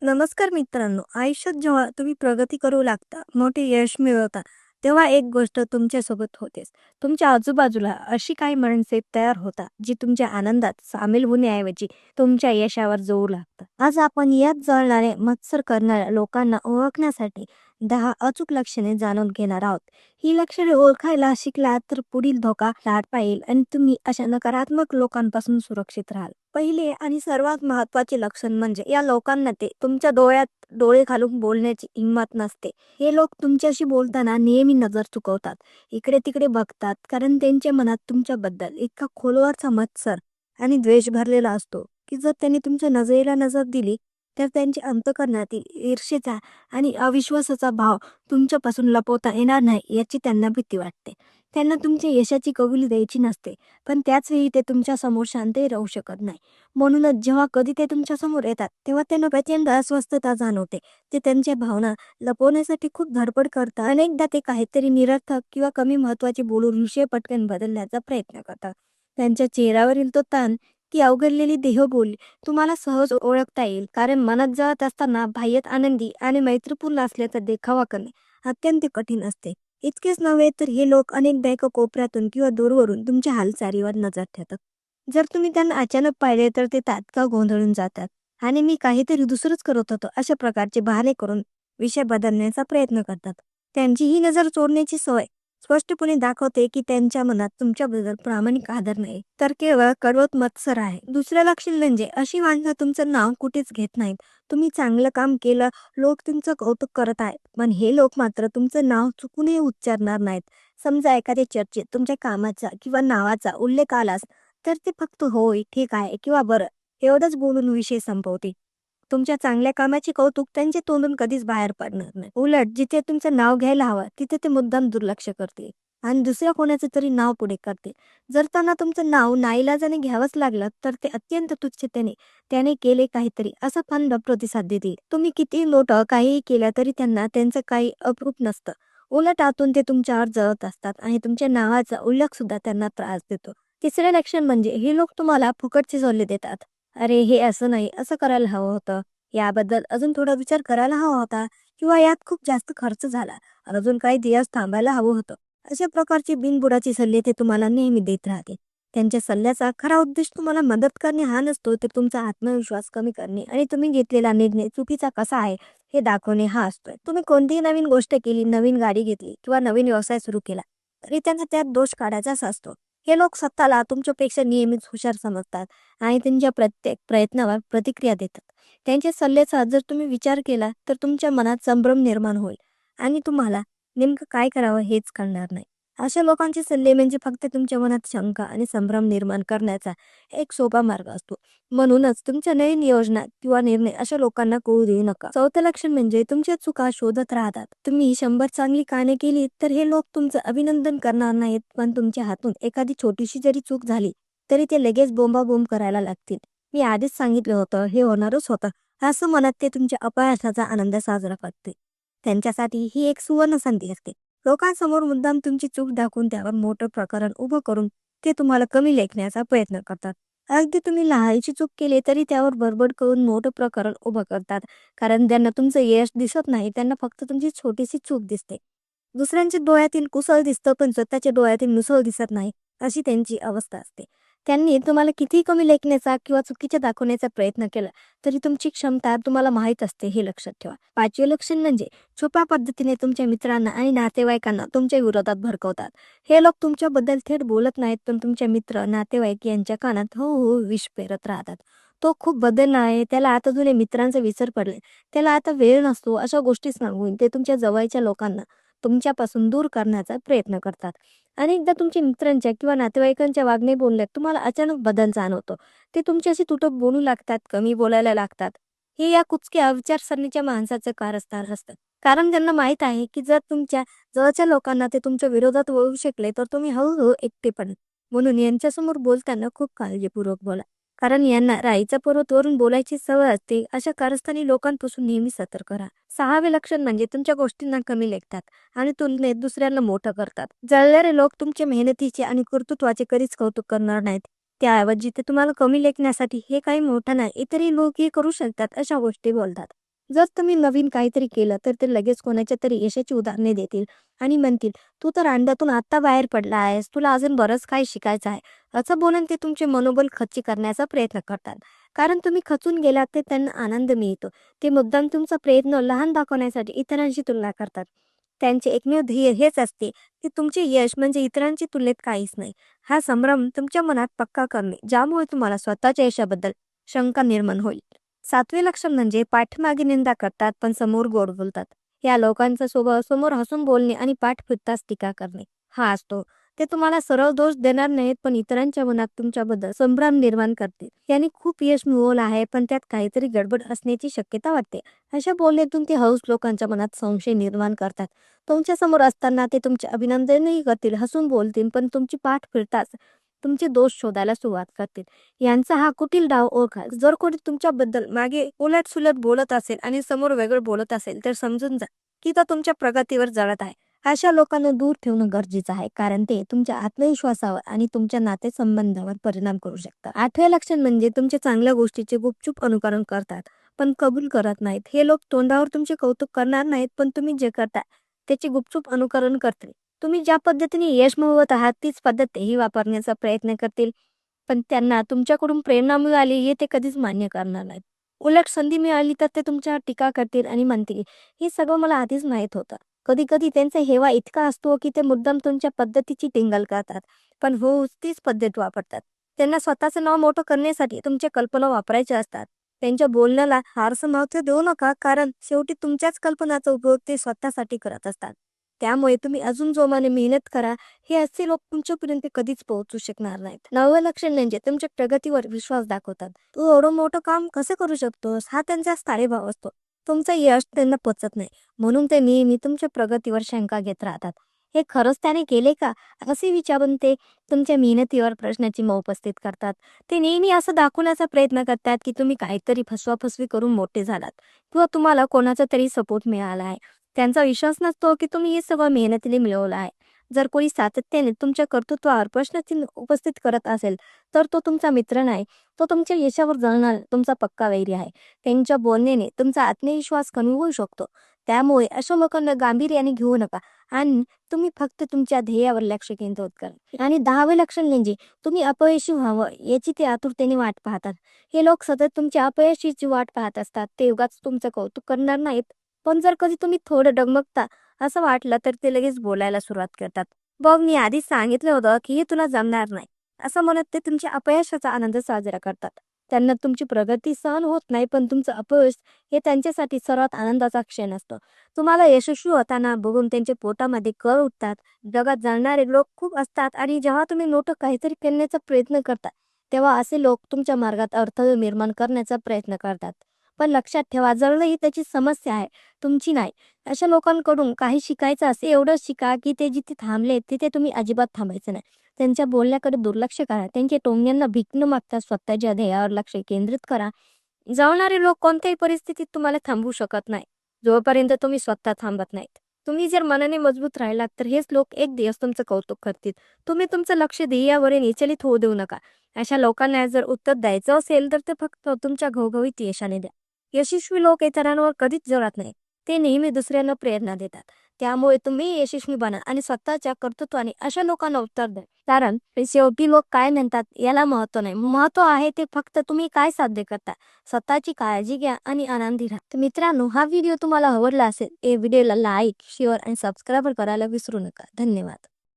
नमस्कार मित्रांनो, आयुष्यात जेव्हा तुम्ही प्रगती करू लागता, मोठे यश मिळवता, तेव्हा एक गोष्ट तुमच्यासोबत होतेच. तुमच्या आजूबाजूला अशी काही माणसे तयार होतात, जी तुमच्या आनंदात सामील होण्याऐवजी तुमच्या यशावर जोर लागतात. आज आपण यात जळणारे, मत्सर करणाऱ्या लोकांना ओळखण्यासाठी 10 अचूक लक्षणे जाणून घेणार आहोत. ही लक्षणे ओळखायला शिकलात तर पुढील धोका टाळता येईल आणि तुम्ही अशा नकारात्मक लोकांपासून सुरक्षित राहाल. पहिले आणि सर्वात महत्वाचे लक्षण म्हणजे या लोकांना ते तुमच्या डोळ्यात डोळे घालून बोलण्याची हिंमत नसते. हे लोक तुमच्याशी बोलताना नेहमी नजर चुकवतात, इकडे तिकडे बघतात, कारण त्यांच्या मनात तुमच्याबद्दल इतका खोलवरचा मत्सर आणि द्वेष भरलेला असतो की जर त्यांनी तुमच्या नजरेला नजर दिली तर त्यांच्या अंतःकरणातील ईर्ष्येचा आणि अविश्वासाचा भाव तुमच्यापासून लपवता येणार नाही याची त्यांना भीती वाटते. त्यांना तुमच्या यशाची कबुली द्यायची नसते, पण त्याच वेळी ते तुमच्या समोर शांतही राहू शकत नाही. म्हणूनच जेव्हा कधी ते तुमच्या समोर येतात तेव्हा त्यांना प्रचंड अस्वस्थता जाणवते. ते त्यांच्या भावना लपवण्यासाठी खूप धडपड करतात. अनेकदा ते काहीतरी निरर्थक किंवा कमी महत्वाचे बोलून विषय पटकन बदलण्याचा प्रयत्न करतात. त्यांच्या चेहऱ्यावरील तो ताण, ती अवघडलेली देहबोली तुम्हाला सहज ओळखता येईल, कारण मनात जळत असताना बाह्यात आनंदी आणि मैत्रीपूर्ण असल्याचा देखावा करणे अत्यंत कठीण असते. इतकेच नव्हे तर हे लोक अनेकदा एका कोपऱ्यातून किंवा दूरवरून तुमच्या हालचालीवर नजर ठेवतात. जर तुम्ही त्यांना अचानक पाहिले तर ते तात्काळ गोंधळून जातात आणि मी काहीतरी दुसरंच करत होतो अशा प्रकारचे बहाणे करून विषय बदलण्याचा प्रयत्न करतात. त्यांची ही नजर चोरण्याची सवय स्पष्टपणे दाखवते की त्यांच्या मनात तुमच्याबद्दल प्रामाणिक आदर नाही, तर केवळ कडवट मत्सर आहे. दुसरं लक्षण म्हणजे अशी माणसं तुमचं नाव कुठेच घेत नाहीत. तुम्ही चांगलं काम केलं, लोक तुमचं कौतुक करत आहेत, पण हे लोक मात्र तुमचं नाव चुकूनही उच्चारणार नाहीत. समजा एखाद्या चर्चेत तुमच्या कामाचा किंवा नावाचा उल्लेख आलाच तर ते फक्त होय, ठीक आहे किंवा बरं एवढंच बोलून विषय संपवते. तुमच्या चांगल्या कामाचे कौतुक त्यांच्या तोंडून कधीच बाहेर पडणार नाही. उलट जिथे तुमचं नाव घ्यायला हवं तिथे ते मुद्दाम दुर्लक्ष करते आणि दुसऱ्या कोणाचं तरी नाव पुढे करते. जर त्यांना तुमचं नाव नाईलाजाने घ्यावंच लागलं तर ते अत्यंत तुच्छतेने त्याने केले काहीतरी असा फंड प्रतिसाद देतील. तुम्ही किती मोठं काहीही केलं तरी त्यांना त्यांचं काही अप्रूप नसतं. उलट आतून ते तुमच्यावर जळत असतात आणि तुमच्या नावाचा उल्लेख सुद्धा त्यांना त्रास देतो. तिसरे लक्षण म्हणजे हे लोक तुम्हाला फुकटचे सल्ले देतात. अरे हे असं नाही, असं करायला हवं होतं, याबद्दल अजून थोडा विचार करायला हवा होता, किंवा यात खूप जास्त खर्च झाला, अजून काही दिवस थांबायला हवं होतं. अशा प्रकारचे बिनबुडाचे सल्ले ते तुम्हाला नेहमी देत राहते. त्यांच्या सल्ल्याचा खरा उद्देश तुम्हाला मदत करणे हा नसतो, तर तुमचा आत्मविश्वास कमी करणे आणि तुम्ही घेतलेला निर्णय चुकीचा कसा आहे हे दाखवणे हा असतोय. तुम्ही कोणतीही नवीन गोष्ट केली, नवीन गाडी घेतली किंवा नवीन व्यवसाय सुरू केला तरी त्यांचा त्यात दोष काढायचाच असतो. हे लोक स्वतःला तुमच्यापेक्षा नेहमीच हुशार समजतात आणि त्यांच्या प्रत्येक प्रयत्नावर प्रतिक्रिया देतात. त्यांच्या सल्ल्याचा जर तुम्ही विचार केला तर तुमच्या मनात संभ्रम निर्माण होईल आणि तुम्हाला नेमकं काय करावं हेच कळणार नाही. अशा लोकांचे सल्ले म्हणजे फक्त तुमच्या मनात शंका आणि संभ्रम निर्माण करण्याचा एक सोपा मार्ग असतो. म्हणूनच तुमच्या नवीन योजना किंवा निर्णय अशा लोकांना कळू देऊ नका. चौथं लक्षण म्हणजे तुमच्या चुका शोधत राहतात. तुम्ही 100 चांगली कामे केली तर हे लोक तुमचं अभिनंदन करणार नाहीत, पण तुमच्या हातून एखादी छोटीशी जरी चूक झाली तरी ते लगेच बोंबाबोंब करायला लागतील. मी आधीच सांगितलं होतं, हे होणारच होतं, असं म्हणत ते तुमच्या अपयशाचा आनंद साजरा करते. त्यांच्यासाठी ही एक सुवर्ण संधी असते. लोकांसमोर मुद्दाम तुमची चूक दाखवून त्यावर मोठं प्रकरण उभं करून ते तुम्हाला कमी लेखण्याचा प्रयत्न करतात. अगदी तुम्ही लहानशी चूक केली तरी त्यावर बडबड करून मोठं प्रकरण उभं करतात, कारण त्यांना तुमचं यश दिसत नाही, त्यांना फक्त तुमची छोटीशी चूक दिसते. दुसऱ्यांच्या डोळ्यातील कुसळ दिसतं पण स्वतःच्या डोळ्यातील मुसळ दिसत नाही, अशी त्यांची अवस्था असते. त्यांनी तुम्हाला कितीही कमी लेखण्याचा किंवा चुकीच्या दाखवण्याचा प्रयत्न केला तरी तुमची क्षमता तुम्हाला माहीत असते, हे लक्षात ठेवा. पाचवे लक्षण म्हणजे छुप्या पद्धतीने तुमच्या मित्रांना आणि नातेवाईकांना तुमच्या विरोधात भडकवतात. हे लोक तुमच्याबद्दल थेट बोलत नाहीत, पण तुमचे मित्र नातेवाईक यांच्या कानात हो हो विष पेरत राहतात. तो खूप बदलला आहे, त्याला आता जुने मित्रांचा विसर पडले, त्याला आता वेळ नसतो, अशा गोष्टी सांगून ते तुमच्या जवळच्या लोकांना तुमच्यापासून दूर करण्याचा प्रयत्न करतात. अनेकदा तुमच्या मित्रांच्या किंवा नातेवाईकांच्या वागणे बोलण्यात तुम्हाला अचानक बदल जाणवतो. ते तुमच्याशी तुटक बोलू लागतात, कमी बोलायला लागतात. हे या कुचक्या विचारसरणीच्या माणसाचं कारस्थान असतं, कारण त्यांना माहित आहे की जर तुमच्या जवळच्या लोकांना ते तुमच्या विरोधात वळू शकले तर तुम्ही हळूहळू एकटे पडाल. म्हणून यांच्यासमोर बोलताना खूप काळजीपूर्वक बोला, कारण यांना राईचा पर्वत वरून बोलायची सवय असते. अशा कारस्थानी लोकांपासून नेहमी सतर्क राहा. सहावे लक्षण म्हणजे तुमच्या गोष्टींना कमी लेखतात आणि तुलनेत दुसऱ्यांना मोठं करतात. जळणारे लोक तुमच्या मेहनतीचे आणि कर्तृत्वाचे कधीच कौतुक करणार नाहीत. त्याऐवजी ते तुम्हाला कमी लेखण्यासाठी हे काही मोठं नाही, इतरही लोक हे करू शकतात अशा गोष्टी बोलतात. जर तुम्ही नवीन काहीतरी केलं तर ते लगेच कोणाच्या तरी यशाची उदाहरणे देतील आणि म्हणतील, तू तर अंड्यातून आत्ता बाहेर पडला आहेस, तुला अजून बरंच काही शिकायचं आहे. असं बोलून ते तुमचे मनोबल खच्ची करण्याचा प्रयत्न करतात. कारण तुम्ही खचून गेलात ते त्यांना आनंद मिळतो. ते मुद्दाम तुमचा प्रयत्न लहान दाखवण्यासाठी इतरांशी तुलना करतात. त्यांचे एकमेव ध्येय हेच असते की तुमचे यश म्हणजे इतरांची तुलनेत काहीच नाही. हा संभ्रम तुमच्या मनात पक्का करणे, ज्यामुळे तुम्हाला स्वतःच्या यशाबद्दल शंका निर्माण होईल. 7वे लक्षण म्हणजे पाठीमागे निंदा करतात पण समोर गोड बोलतात. या लोकांचा स्वभाव समोर हसून बोलणे आणि पाठ फिरताच टीका करणे हा असतो. ते तुम्हाला सरळ दोष देणार नाहीत, पण इतरांच्या मनात तुमच्याबद्दल संभ्रम निर्माण करतील. यांनी खूप यश मिळवलं आहे पण त्यात काहीतरी गडबड असण्याची शक्यता वाटते. अशा बोलण्यातून ते हळूच लोकांच्या मनात संशय निर्माण करतात. तुमच्या समोर असताना ते तुमचे अभिनंदनही करतील, हसून बोलतील, पण तुमची पाठ फिरताच तुमचे दोष शोधायला सुरुवात करतील. यांचा हा कुटील डाव ओळखा. जर कोणी तुमच्याबद्दल मागे उलट-सुलट बोलत असेल आणि समोर वेगळं बोलत असेल तर समजून जा की तो तुमच्या प्रगतीवर जळत आहे. अशा लोकांना दूर ठेवणं गरजेचं आहे, कारण ते तुमच्या आत्मविश्वासावर आणि तुमच्या नातेसंबंधावर परिणाम करू शकतात. 8वे लक्षण म्हणजे तुमच्या चांगल्या गोष्टीचे गुपचूप अनुकरण करतात पण कबूल करत नाहीत. हे लोक तोंडावर तुमचे कौतुक करणार नाहीत, पण तुम्ही जे करता त्याचे गुपचूप अनुकरण करतील. तुम्ही ज्या पद्धतीने यश मिळवत आहात तीच पद्धत तेही वापरण्याचा प्रयत्न करतील, पण त्यांना तुमच्याकडून प्रेरणा मिळाली हे ते कधीच मान्य करणार नाहीत. उलट संधी मिळाली तर ते तुमच्यावर टीका करतील आणि म्हणतील, हे सगळं मला आधीच माहीत होतं. कधी कधी त्यांचा हेवा इतका असतो की ते मुद्दाम तुमच्या पद्धतीची टिंगल करतात, पण हो तीच पद्धत वापरतात. त्यांना स्वतःचं नाव मोठं करण्यासाठी तुमच्या कल्पना वापरायच्या असतात. त्यांच्या बोलण्याला फारसं महत्त्व देऊ नका, कारण शेवटी तुमच्याच कल्पनाचा उपयोग ते स्वतःसाठी करत असतात. त्यामुळे तुम्ही अजून जोमाने मेहनत करा. हे असे लोक तुमच्यापर्यंत कधीच पोहोचू शकणार नाहीत. 9वं लक्षण म्हणजे तुमच्या प्रगतीवर विश्वास दाखवतात. तू एवढं मोठं काम कसं करू शकतोस हा त्यांचा स्थायीभाव असतो. तुमचं यश त्यांना पचत नाही, म्हणून ते नेहमी तुमच्या प्रगतीवर शंका घेत राहतात. हे खरंच त्याने केले का असे विचारून ते तुमच्या मेहनतीवर प्रश्नाची चिन्ह उपस्थित करतात. ते नेहमी असं दाखवण्याचा प्रयत्न करतात की तुम्ही काहीतरी फसवाफसवी करून मोठे झालात किंवा तुम्हाला कोणाचा तरी सपोर्ट मिळाला आहे. त्यांचा विश्वास नसतो की तुम्ही हे सगळं मेहनतीने मिळवलं आहे. जर कोणी सातत्याने तुमच्या कर्तृत्वावर प्रश्नचिन्ह उपस्थित करत असेल तर तो तुमचा मित्र नाही, तो तुमच्या यशावर जळणार तुमचा पक्का वैरी आहे. त्यांच्या बोलण्याने तुमचा आत्मविश्वास कमी होऊ शकतो. त्यामुळे अशा लोकांना गांभीर्याने घेऊ नका आणि तुम्ही फक्त तुमच्या ध्येयावर लक्ष केंद्रित करा. आणि 10वे लक्षण म्हणजे तुम्ही अपयशी व्हावं याची ते आतुरतेने वाट पाहतात. हे लोक सतत तुमच्या अपयशाची वाट पाहत असतात. ते उगाच तुमचं कौतुक करणार नाहीत, पण जर कधी तुम्ही थोडं डगमगता असं वाटलं तर ते लगेच बोलायला सुरुवात करतात. बघ, मी आधीच सांगितलं होतं की हे तुला जमणार नाही, असं म्हणत ते तुमच्या अपयशाचा आनंद साजरा करतात. त्यांना तुमची प्रगती सहन होत नाही, पण तुमचं अपयश हे त्यांच्यासाठी सर्वात आनंदाचा क्षण असतो. तुम्हाला यशस्वी होताना बघून त्यांच्या पोटामध्ये कळ उठतात. जगात जाणणारे लोक खूप असतात आणि जेव्हा तुम्ही मोठं काहीतरी करण्याचा प्रयत्न करता तेव्हा असे लोक तुमच्या मार्गात अडथळे निर्माण करण्याचा प्रयत्न करतात. पण लक्षात ठेवा, जळणं त्याची समस्या आहे, तुमची नाही. अशा लोकांकडून काही शिकायचं असे एवढं शिका की ते जिथे थांबले तिथे तुम्ही अजिबात थांबायचं नाही. त्यांच्या बोलण्याकडे दुर्लक्ष करा. त्यांच्या टोमण्यांना भीक न मागता स्वतःच्या ध्येयावर लक्ष केंद्रित करा. जळणारे लोक कोणत्याही परिस्थितीत तुम्हाला थांबवू शकत नाही, जोपर्यंत तुम्ही स्वतः थांबत नाहीत. तुम्ही जर मनाने मजबूत राहिलात तर हेच लोक एक दिवस तुमचं कौतुक करतील. तुम्ही तुमचं लक्ष ध्येयावर विचलित होऊ देऊ नका. अशा लोकांना जर उत्तर द्यायचं असेल तर ते फक्त तुमच्या घवघवीत यशाने द्या. यशस्वी लोक इतरांवर कधीच जळत नाही, ते नेहमी दुसऱ्यांना प्रेरणा देतात. त्यामुळे तुम्ही यशस्वी बना आणि स्वतःच्या कर्तृत्वाने अशा लोकांना उत्तर द्या. कारण शेवटी लोक काय म्हणतात याला महत्व नाही, महत्व आहे ते फक्त तुम्ही काय साध्य करता. स्वतःची काळजी घ्या आणि आनंदी राहा. तर मित्रांनो, हा व्हिडिओ तुम्हाला आवडला असेल, या व्हिडिओला लाईक, शेअर आणि सबस्क्राईब करायला विसरू नका. धन्यवाद.